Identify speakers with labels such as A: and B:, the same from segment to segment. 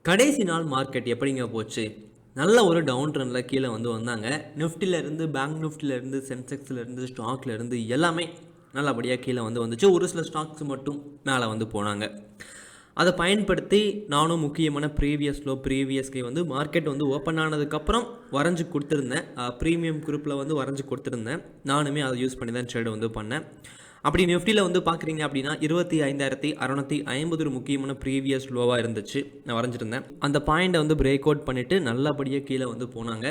A: கடைசி நாள் மார்க்கெட் எப்படிங்க போச்சு? நல்ல ஒரு டவுன் ட்ரெண்டில் கீழே வந்தாங்க. நிஃப்டிலேருந்து, பேங்க் நிஃப்டிலேருந்து, சென்செக்ஸ்லேருந்து, ஸ்டாக்லேருந்து எல்லாமே நல்லபடியாக கீழே வந்துச்சு. ஒரு சில ஸ்டாக்ஸ் மட்டும் மேலே போனாங்க. அதை பயன்படுத்தி நானும் முக்கியமான ப்ரீவியஸ் கை மார்க்கெட் ஓப்பன் ஆனதுக்கப்புறம் வரைஞ்சி கொடுத்துருந்தேன். ப்ரீமியம் குரூப்பில் வரைஞ்சி கொடுத்துருந்தேன். நானுமே அதை யூஸ் பண்ணி தான் ட்ரேடு பண்ணேன். அப்படி நிஃப்டியில் பார்க்குறீங்க அப்படின்னா 25,650 ஒரு முக்கியமான ப்ரீவியஸ் லோவாக இருந்துச்சு. நான் வரைஞ்சிருந்தேன். அந்த பாயிண்டை பிரேக் அவுட் பண்ணிவிட்டு நல்லபடியாக கீழே போனாங்க.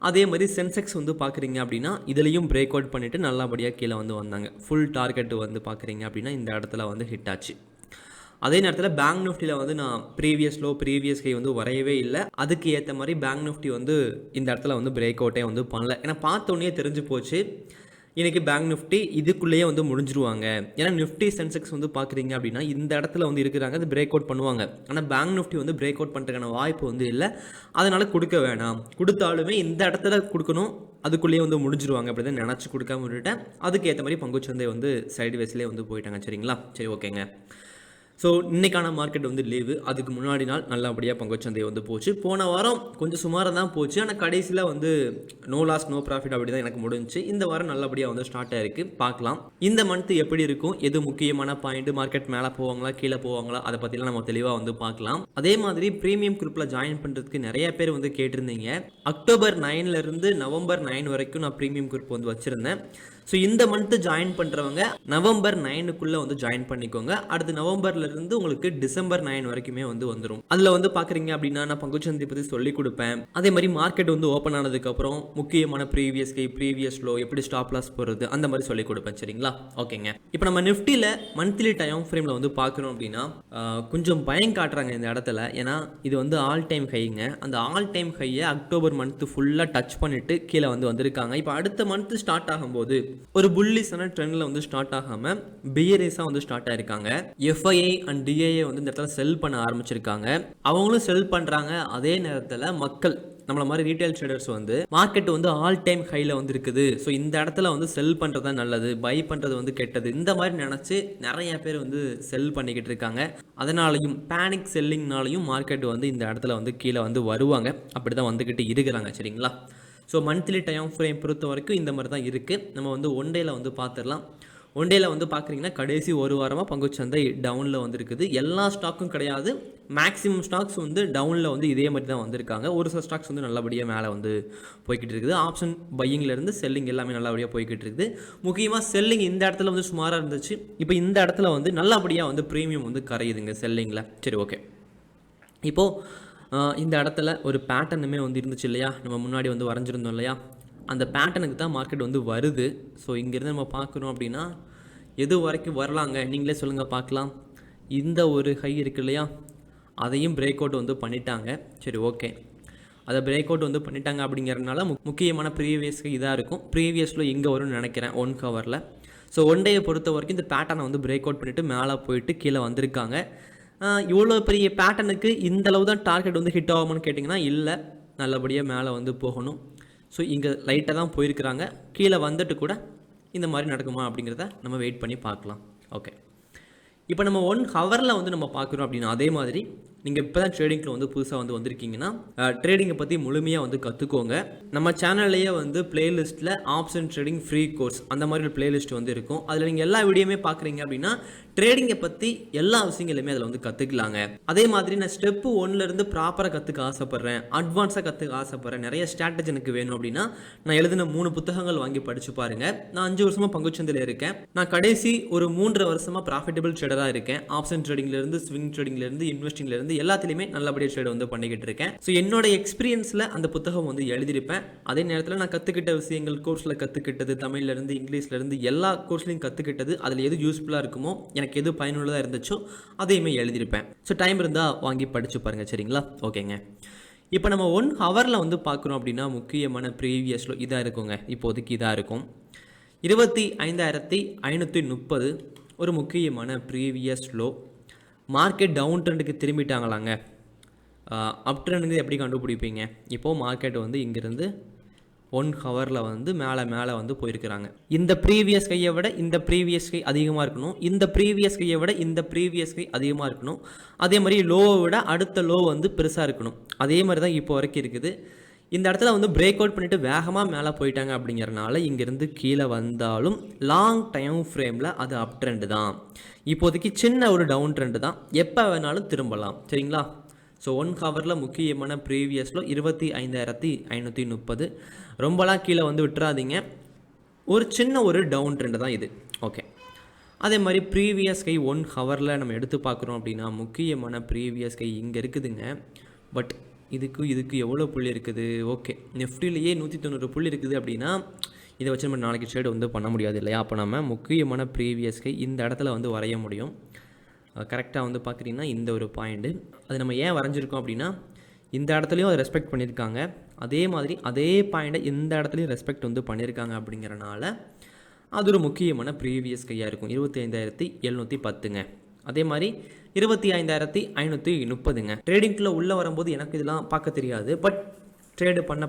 A: அதே மாதிரி சென்செக்ஸ் பார்க்குறீங்க அப்படின்னா இதுலேயும் பிரேக் அவுட் பண்ணிவிட்டு நல்லபடியாக கீழே வந்தாங்க. ஃபுல் டார்கெட் பார்க்குறீங்க அப்படின்னா இந்த இடத்துல ஹிட் ஆச்சு. அதே நேரத்தில் பேங்க் நிஃப்டியில் நான் ப்ரீவியஸ் கை வரையவே இல்லை. அதுக்கு ஏற்ற மாதிரி பேங்க் நிஃப்டி இந்த இடத்துல பிரேக் அவுட்டே பண்ணல. ஏன்னா பார்த்தோன்னே தெரிஞ்சு போச்சு இன்றைக்கி பேங்க் நிஃப்டி இதுக்குள்ளேயே முடிஞ்சிருவாங்க. ஏன்னா நிஃப்டி சென்செக்ஸ் பார்க்குறீங்க அப்படின்னா இந்த இடத்துல இருக்கிறாங்க, அது பிரேக் அவுட் பண்ணுவாங்க. ஆனால் பேங்க் நிஃப்டி பிரேக் அவுட் பண்ணுறதுக்கான வாய்ப்பு இல்லை. அதனால் கொடுக்க வேணாம், கொடுத்தாலுமே இந்த இடத்துல கொடுக்கணும், அதுக்குள்ளேயே முடிஞ்சிருவாங்க அப்படி தான் நினச்சி கொடுக்காம விட்டுட்டேன். அதுக்கு ஏற்ற மாதிரி பங்குச்சந்தை சைடு வேஸ்லேயே போயிட்டாங்க. சரிங்களா? சரி, ஓகேங்க. ஸோ இன்றைக்கான மார்க்கெட் லீவு. அதுக்கு முன்னாடி நாள் நல்லபடியாக பங்குச்சந்தை போச்சு. போன வாரம் கொஞ்சம் சுமாராக தான் போச்சு. ஆனால் கடைசியில் நோ லாஸ் நோ ப்ராஃபிட் அப்படி தான் எனக்கு முடிஞ்சிச்சு. இந்த வாரம் நல்லபடியாக ஸ்டார்ட் ஆகிருக்கு. பார்க்கலாம் இந்த மந்த் எப்படி இருக்கும், எது முக்கியமான பாயிண்ட், மார்க்கெட் மேலே போவாங்களா கீழே போவாங்களா, அதை பற்றிலாம் நம்ம தெளிவாக பார்க்கலாம். அதே மாதிரி ப்ரீமியம் குரூப்பில் ஜாயின் பண்ணுறதுக்கு நிறைய பேர் கேட்டிருந்தீங்க. அக்டோபர் 9லேருந்து நவம்பர் 9 வரைக்கும் நான் ப்ரீமியம் குரூப் வச்சுருந்தேன். ஸோ இந்த மந்த்து ஜாயின் பண்ணுறவங்க நவம்பர் 9க்குள்ளே ஜாயின் பண்ணிக்கோங்க. அடுத்து நவம்பர்லேருந்து உங்களுக்கு டிசம்பர் 9 வரைக்குமே வந்துடும். அதில் பார்க்குறீங்க அப்படின்னா நான் பங்குச்சந்தை பற்றி சொல்லிக் கொடுப்பேன். அதே மாதிரி மார்க்கெட் ஓப்பன் ஆனதுக்கப்புறம் முக்கியமான ப்ரீவியஸ் லோ, எப்படி ஸ்டாப் லாஸ் போடுறது, அந்த மாதிரி சொல்லிக் கொடுப்பேன். சரிங்களா? ஓகேங்க. இப்போ நம்ம நிஃப்டியில் மந்த்லி டைம் ஃப்ரேமில் பார்க்குறோம் அப்படின்னா கொஞ்சம் பயம் காட்டுறாங்க இந்த இடத்துல. ஏன்னா இது ஆல் டைம் ஹைங்க. அந்த ஆல் டைம் ஹையை அக்டோபர் மந்த்து ஃபுல்லாக டச் பண்ணிட்டு கீழே வந்திருக்காங்க. இப்போ அடுத்த மந்த்து ஸ்டார்ட் ஆகும்போது ஒரு புல்லிஷான ட்ரெண்ட்ல ஸ்டார்ட் ஆகாம பியரேஸா ஸ்டார்ட் ஆயிருக்காங்க. எஃப்ஐஐ அண்ட் டிஐஏ இந்த இடத்துல செல் பண்ண ஆரம்பிச்சிருக்காங்க. அவங்களும் செல் பண்றாங்க. அதே நேரத்தில் மக்கள் நம்மள மாதிரி retail traders market all time ஹைல இருக்குது. ஸோ இந்த இடத்துல செல் பண்றது நல்லது, பை பண்றது கெட்டது, இந்த மாதிரி நினைச்சு நிறைய பேர் செல் பண்ணிக்கிட்டு இருக்காங்க. அதனாலையும் பேனிக் செல்லிங்னாலையும் மார்க்கெட் இந்த இடத்துல கீழே வருவாங்க. அப்படிதான் வந்துகிட்டு இருக்கிறாங்க. சரிங்களா? ஸோ மந்த்லி டைம் ஃப்ரேம் பொறுத்த வரைக்கும் இந்த மாதிரி தான் இருக்குது. நம்ம ஒன் டேயில் பார்த்துடலாம். ஒன் டேயில் பார்க்குறீங்கன்னா கடைசி ஒரு வாரமாக பங்குச்சந்தை டவுனில் இருக்குது. எல்லா ஸ்டாக்கும் கிடையாது, மேக்ஸிமம் ஸ்டாக்ஸ் டவுனில் இதே மாதிரி தான் வந்திருக்காங்க. ஒரு சில ஸ்டாக்ஸ் நல்லபடியாக மேலே போய்கிட்டு இருக்குது. ஆப்ஷன் பையிங்லேருந்து செல்லிங் எல்லாமே நல்லபடியாக போய்கிட்டு இருக்குது. முக்கியமாக செல்லிங் இந்த இடத்துல சுமாராக இருந்துச்சு. இப்போ இந்த இடத்துல நல்லபடியாக ப்ரீமியம் கரையுதுங்க செல்லிங்கில். சரி, ஓகே. இப்போது இந்த இடத்துல ஒரு பேட்டர்னுமே இருந்துச்சு இல்லையா, நம்ம முன்னாடி வரைஞ்சிருந்தோம் இல்லையா, அந்த பேட்டர்னுக்கு தான் மார்க்கெட் வருது. ஸோ இங்கேருந்து நம்ம பார்க்குறோம் அப்படின்னா எது வரைக்கும் வரலாங்க, நீங்களே சொல்லுங்கள் பார்க்கலாம். இந்த ஒரு ஹை இருக்கு இல்லையா, அதையும் பிரேக் அவுட் பண்ணிட்டாங்க. சரி, ஓகே. அதை பிரேக் அவுட் பண்ணிட்டாங்க அப்படிங்கிறதுனால முக்கியமான ப்ரீவியஸ் இதாக இருக்கும். ப்ரீவியஸில் இங்கே வரும்னு நினைக்கிறேன் 1 ஹவரில். ஸோ ஒன் டேயை பொறுத்த வரைக்கும் இந்த பேட்டர்னை பிரேக் அவுட் பண்ணிவிட்டு மேலே போயிட்டு கீழே வந்திருக்காங்க. இவ்வளோ பெரிய பேட்டர்னுக்கு இந்தளவு தான் டார்கெட் ஹிட் ஆகும்னு கேட்டிங்கன்னா இல்லை, நல்லபடியாக மேலே போகணும். ஸோ இங்கே லைட்டாக தான் போயிருக்கிறாங்க. கீழே வந்துட்டு கூட இந்த மாதிரி நடக்குமா அப்படிங்கிறத நம்ம வெயிட் பண்ணி பார்க்கலாம். ஓகே. இப்போ நம்ம 1 ஹவரில் நம்ம பார்க்குறோம் அப்படின்னா அதே மாதிரி நீங்கள் இப்போ தான் ட்ரேடிங்கில் புதுசாக வந்திருக்கீங்கன்னா ட்ரேடிங்கை பற்றி முழுமையாக கற்றுக்கோங்க. நம்ம சேனல்லையே பிளேலிஸ்ட்டில் ஆப்ஷன் ட்ரேடிங் ஃப்ரீ கோர்ஸ் அந்த மாதிரி ஒரு பிளேலிஸ்ட் இருக்கும். அதில் நீங்கள் எல்லா வீடியோமே பார்க்குறீங்க அப்படின்னா ட்ரேடிங்கை பற்றி எல்லா விஷயங்களுமே அதில் கற்றுக்கலாங்க. அதே மாதிரி நான் ஸ்டெப்பு 1லேருந்து ப்ராப்பராக கற்றுக்க ஆசைப்பட்றேன், அட்வான்ஸாக கற்றுக்க ஆசைப்பட்றேன், நிறைய ஸ்ட்ராட்டஜி எனக்கு வேணும் அப்படின்னா நான் எழுதின 3 புத்தகங்கள் வாங்கி படித்து பாருங்கள். நான் 5 வருஷமாக பங்குச்சந்தையில் இருக்கேன். நான் கடைசி ஒரு 3 வருஷமாக ப்ராஃபிட்டபிள் ட்ரேடராக இருக்கேன். ஆப்ஷன் ட்ரேடிங்லேருந்து, ஸ்விங் ட்ரேடிங்லேருந்து, இன்வெஸ்டிங்லேருந்து எல்லாத்துலேயுமே நல்லபடியாக ட்ரேட் பண்ணிக்கிட்டு இருக்கேன். ஸோ என்னோட எக்ஸ்பீரியன்ஸில் அந்த புத்தகம் எழுதியிருப்பேன். அதே நேரத்தில் நான் கற்றுக்கிட்ட விஷயங்கள், கோர்ஸில் கற்றுக்கிட்டது, தமிழ்லேருந்து இங்கிலீஷ்லேருந்து எல்லா கோர்ஸ்லையும் கற்றுக்கிட்டது, அதில் எது யூஸ்ஃபுல்லாக இருக்குமோ, எனக்கு எது பயனுள்ளதாக இருந்துச்சோ அதையுமே எழுதியிருப்பேன். ஸோ டைம் இருந்தால் வாங்கி படித்து பாருங்கள். சரிங்களா? ஓகேங்க. இப்போ நம்ம 1 ஹவரில் பார்க்குறோம் அப்படின்னா முக்கியமான ப்ரீவியஸில் இதாக இருக்குங்க. இப்போதைக்கு இதாக இருக்கும் 25,530 ஒரு முக்கியமான ப்ரீவியஸ் லோ. மார்க்கெட் டவுன் ட்ரெண்டுக்கு திரும்பிட்டாங்களாங்க. அப் ட்ரெண்டுக்கு எப்படி கண்டுபிடிப்பீங்க? இப்போது மார்க்கெட் இங்கேருந்து 1 ஹவரில் வந்து மேலே வந்து போயிருக்கிறாங்க. இந்த ப்ரீவியஸ் கையை விட இந்த ப்ரீவியஸ் கை அதிகமாக இருக்கணும், இந்த ப்ரீவியஸ் கையை விட இந்த ப்ரீவியஸ் கை அதிகமாக இருக்கணும், அதே மாதிரி லோவை விட அடுத்த லோ வந்து பெருசாக இருக்கணும். அதே மாதிரி தான் இப்போ வரைக்கும் இருக்குது. இந்த இடத்துல வந்து பிரேக் அவுட் பண்ணிவிட்டு வேகமாக மேலே போயிட்டாங்க அப்படிங்கிறனால இங்கேருந்து கீழே வந்தாலும் லாங் டைம் ஃப்ரேமில் அது அப் ட்ரெண்டு தான். இப்போதைக்கு சின்ன ஒரு டவுன் ட்ரெண்டு தான், எப்போ வேணாலும் திரும்பலாம். சரிங்களா? ஸோ 1 ஹவரில் முக்கியமான ப்ரீவியஸில் 25,530. ரொம்பலாம் கீழே வந்து விட்டுறாதீங்க, ஒரு சின்ன ஒரு டவுன் ட்ரெண்டு தான் இது. ஓகே, அதே மாதிரி ப்ரீவியஸ் கை 1 ஹவரில் நம்ம எடுத்து பார்க்குறோம் அப்படின்னா முக்கியமான ப்ரீவியஸ் கை இங்கே இருக்குதுங்க. பட் இதுக்கு எவ்வளோ புள்ளி இருக்குது? ஓகே, நிஃப்டிலேயே 190 புள்ளி இருக்குது அப்படின்னா இதை வச்சு நம்ம நாளைக்கு ட்ரேட் வந்து பண்ண முடியாது இல்லையா? அப்போ நம்ம முக்கியமான ப்ரீவியஸ் கை இந்த இடத்துல வந்து வரைய முடியும். கரெக்டாக வந்து பார்க்குறீங்கன்னா இந்த ஒரு பாயிண்ட்டு அது நம்ம ஏன் வரைஞ்சிருக்கோம் அப்படின்னா இந்த இடத்துலையும் அதை ரெஸ்பெக்ட் பண்ணியிருக்காங்க, அதே மாதிரி அதே பாயிண்ட்டை இந்த இடத்துலையும் ரெஸ்பெக்ட் வந்து பண்ணியிருக்காங்க. அப்படிங்கிறனால அது ஒரு முக்கியமான ப்ரீவியஸ் கையாக இருக்கும். 25,710ங்க. அதே மாதிரி 25,530ங்க. ட்ரேடிங்கில் உள்ளே வரும்போது எனக்கு இதெல்லாம் பார்க்க தெரியாது, பட் ட்ரேடு பண்ண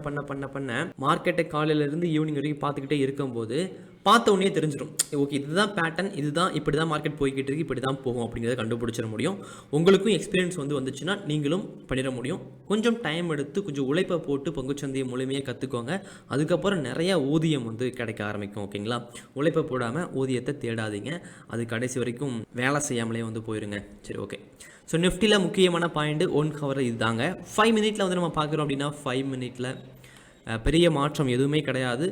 A: மார்க்கெட்டை காலையிலேருந்து ஈவினிங் வரைக்கும் பார்த்துக்கிட்டே இருக்கும்போது பார்த்த உடனே தெரிஞ்சிடும், ஓகே இதுதான் பேட்டர்ன், இதுதான் இப்படி தான் மார்க்கெட் போய்கிட்டு இருக்கு, இப்படி தான் போகும் அப்படிங்கிறத கண்டுபிடிச்சிட முடியும். உங்களுக்கும் எக்ஸ்பீரியன்ஸ் வந்து வந்துச்சுன்னா நீங்களும் பண்ணிட முடியும். கொஞ்சம் டைம் எடுத்து கொஞ்சம் உழைப்பை போட்டு பங்குச்சந்தையை முழுமையாக கற்றுக்கோங்க. அதுக்கப்புறம் நிறையா ஊதியம் வந்து கிடைக்க ஆரம்பிக்கும். ஓகேங்களா? உழைப்பை போடாமல் ஊதியத்தை தேடாதீங்க, அது கடைசி வரைக்கும் வேலை செய்யாமலே வந்து போயிருங்க. சரி, ஓகே. ஸோ நிஃப்டியில் முக்கியமான பாயிண்ட்டு 1 ஹவர் இது தாங்க. 5 மினிட்டில் வந்து நம்ம பார்க்குறோம் அப்படின்னா 5 மினிட்டில் பெரிய மாற்றம் எதுவுமே கிடையாது.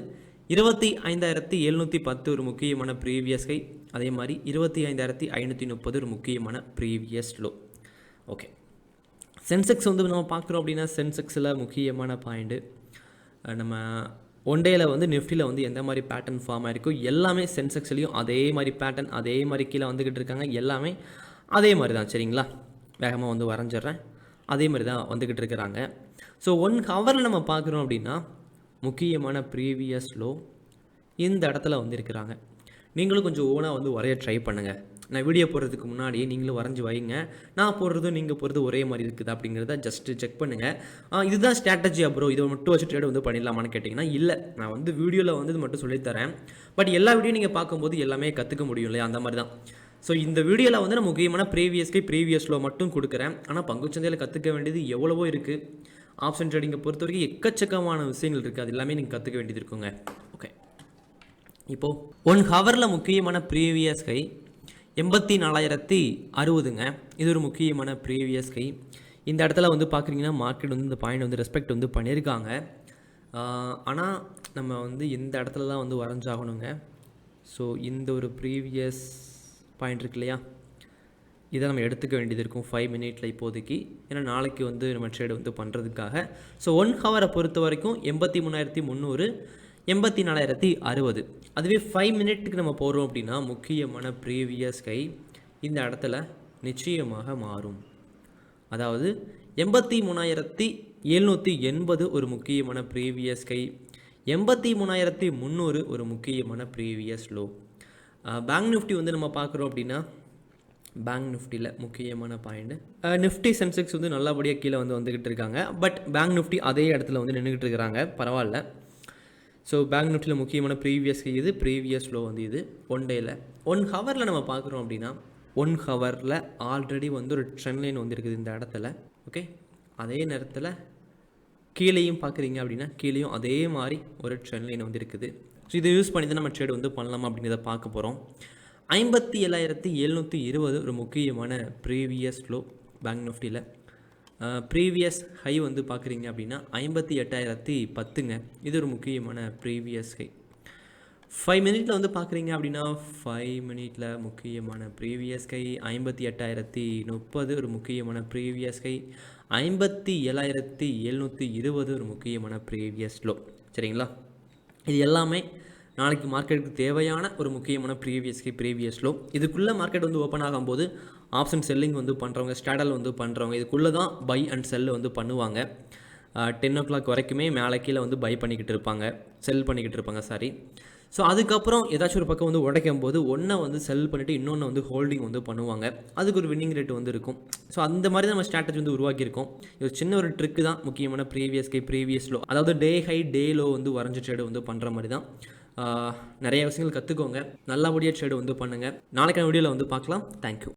A: 25,710 ஒரு முக்கியமான ப்ரீவியஸ் கை, அதே மாதிரி 25,530 ஒரு முக்கியமான ப்ரீவியஸ் லோ. ஓகே, சென்செக்ஸ் வந்து நம்ம பார்க்குறோம் அப்படின்னா சென்செக்ஸில் முக்கியமான பாயிண்ட்டு நம்ம ஒன் டேயில் வந்து நிஃப்டியில் வந்து எந்த மாதிரி பேட்டர்ன் ஃபார்ம் ஆகிருக்கோ எல்லாமே சென்செக்ஸ்லேயும் அதே மாதிரி பேட்டர்ன், அதே மாதிரி கீழே வந்துக்கிட்டு இருக்காங்க, எல்லாமே அதே மாதிரி தான். சரிங்களா? வேகமாக வந்து வரைஞ்சிட்றேன், அதே மாதிரி தான் வந்துக்கிட்டு இருக்கிறாங்க. ஸோ 1 ஹவரில் நம்ம பார்க்குறோம் அப்படின்னா முக்கியமான ப்ரீவியஸ் லோ இந்த இடத்துல வந்து இருக்கிறாங்க. நீங்களும் கொஞ்சம் ஓனாக வந்து வரைய ட்ரை பண்ணுங்கள். நான் வீடியோ போடுறதுக்கு முன்னாடி நீங்களும் வரைஞ்சி வைங்க. நான் போடுறதும் நீங்கள் போடுறது ஒரே மாதிரி இருக்குது அப்படிங்கிறத ஜஸ்ட்டு செக் பண்ணுங்கள். இதுதான் ஸ்ட்ராட்டஜியா ப்ரோ, இதை மட்டும் வச்சு ட்ரேட் வந்து பண்ணிடலாமான்னு கேட்டிங்கன்னா இல்லை, நான் வந்து வீடியோவில் வந்து இது மட்டும் சொல்லித்தரேன். பட் எல்லா வீடியோ நீங்கள் பார்க்கும்போது எல்லாமே கற்றுக்க முடியும் இல்லையா? அந்த மாதிரி தான். ஸோ இந்த வீடியோவில் வந்து நான் முக்கியமான ப்ரீவியஸ் லோ மட்டும் கொடுக்குறேன். ஆனால் பங்குச்சந்தையில் கற்றுக்க வேண்டியது எவ்வளவோ இருக்குது. ஆப்ஷன் ட்ரேடிங்கை பொறுத்த வரைக்கும் எக்கச்சக்கமான விஷயங்கள் இருக்குது, அது எல்லாமே நீங்கள் கற்றுக்க வேண்டியது இருக்குங்க. ஓகே, இப்போது 1 ஹவரில் முக்கியமான ப்ரீவியஸ் கை 84,060ங்க. இது ஒரு முக்கியமான ப்ரீவியஸ் கை. இந்த இடத்துல வந்து பார்க்குறீங்கன்னா மார்க்கெட் வந்து இந்த பாயிண்ட் வந்து ரெஸ்பெக்ட் வந்து பண்ணியிருக்காங்க. ஆனால் நம்ம வந்து இந்த இடத்துல தான் வந்து வரைஞ்சாகணுங்க. ஸோ இந்த ஒரு ப்ரீவியஸ் பாயிண்ட் இருக்கு இல்லையா, இதை நம்ம எடுத்துக்க வேண்டியது இருக்கும் 5 மினிட்டில் இப்போதைக்கு. ஏன்னா நாளைக்கு வந்து நம்ம ட்ரேட் வந்து பண்ணுறதுக்காக. ஸோ 1 ஹவரை பொறுத்த வரைக்கும் 83,300, 84,060. அதுவே 5 மினிட்டுக்கு நம்ம போகிறோம் அப்படின்னா முக்கியமான ப்ரீவியஸ் கை இந்த இடத்துல நிச்சயமாக மாறும். அதாவது 83,780 ஒரு முக்கியமான ப்ரீவியஸ் கை, 83,300 ஒரு முக்கியமான ப்ரீவியஸ் லோ. பேங்க் நிஃப்டி வந்து நம்ம பார்க்குறோம் அப்படின்னா பேங்க் நிஃப்டியில் முக்கியமான பாயிண்ட் நிஃப்டி சென்செக்ஸ் வந்து நல்லபடியாக கீழே வந்து வந்துக்கிட்டு இருக்காங்க. பட் பேங்க் நிஃப்டி அதே இடத்துல வந்து நின்றுக்கிட்டு இருக்கிறாங்க, பரவாயில்ல. ஸோ பேங்க் நிஃப்டியில் முக்கியமான ப்ரீவியஸ் இது, ப்ரீவியஸ் லோ வந்து இது. ஒன் டேயில் 1 ஹவரில் நம்ம பார்க்குறோம் அப்படின்னா 1 ஹவரில் ஆல்ரெடி வந்து ஒரு ட்ரெண்ட் லைன் வந்து இருக்குது இந்த இடத்துல. ஓகே, அதே நேரத்தில் கீழேயும் பார்க்குறீங்க அப்படின்னா கீழேயும் அதே மாதிரி ஒரு ட்ரெண்ட் லைன் வந்து இருக்குது. ஸோ இதை யூஸ் பண்ணி தான் நம்ம ட்ரேட் வந்து பண்ணலாமா அப்படிங்கிறத பார்க்க போகிறோம். 57,720 ஒரு முக்கியமான ப்ரீவியஸ் லோ பேங்க் நிஃப்டியில். ப்ரீவியஸ் ஹை வந்து பார்க்குறீங்க அப்படின்னா 58,010ங்க. இது ஒரு முக்கியமான ப்ரீவியஸ் ஹை. 5 மினிட்டில் வந்து பார்க்குறீங்க அப்படின்னா 5 மினிட்டில் முக்கியமான ப்ரீவியஸ் ஹை 58,030 ஒரு முக்கியமான ப்ரீவியஸ் ஹை, 57,720 ஒரு முக்கியமான ப்ரீவியஸ் லோ. சரிங்களா? இது எல்லாமே நாளைக்கு மார்க்கெட்டுக்கு தேவையான ஒரு முக்கியமான ப்ரீவியஸ் லோ. இதுக்குள்ளே மார்க்கெட் வந்து ஓப்பன் ஆகும்போது ஆப்ஷன் செல்லிங் வந்து பண்ணுறவங்க, ஸ்டாடல் வந்து பண்ணுறவங்க இதுக்குள்ளே தான் பை அண்ட் செல் வந்து பண்ணுவாங்க. 10 o'clock வரைக்குமே மேலே கீழே வந்து பை பண்ணிக்கிட்டு இருப்பாங்க, செல் பண்ணிக்கிட்டு இருப்பாங்க. ஸோ அதுக்கப்புறம் ஏதாச்சும் ஒரு பக்கம் வந்து உடைக்கும் போது ஒன்றை வந்து செல் பண்ணிவிட்டு இன்னொன்று வந்து ஹோல்டிங் வந்து பண்ணுவாங்க. அதுக்கு ஒரு வின்னிங் ரேட் வந்து இருக்கும். ஸோ அந்த மாதிரி தான் நம்ம ஸ்ட்ராட்டஜி வந்து உருவாக்கியிருக்கோம். இது சின்ன ஒரு ட்ரிக்கு தான், முக்கியமான ப்ரீவியஸ் லோ, அதாவது டே ஹை டே லோ வந்து வரைஞ்சி ட்ரேடு வந்து பண்ணுற மாதிரி தான். நிறைய விஷயங்கள் கற்றுக்கோங்க, நல்லபடியாக ட்ரேடு வந்து பண்ணுங்கள். நாளைக்கான வீடியோவில் வந்து பார்க்கலாம். தேங்க்யூ.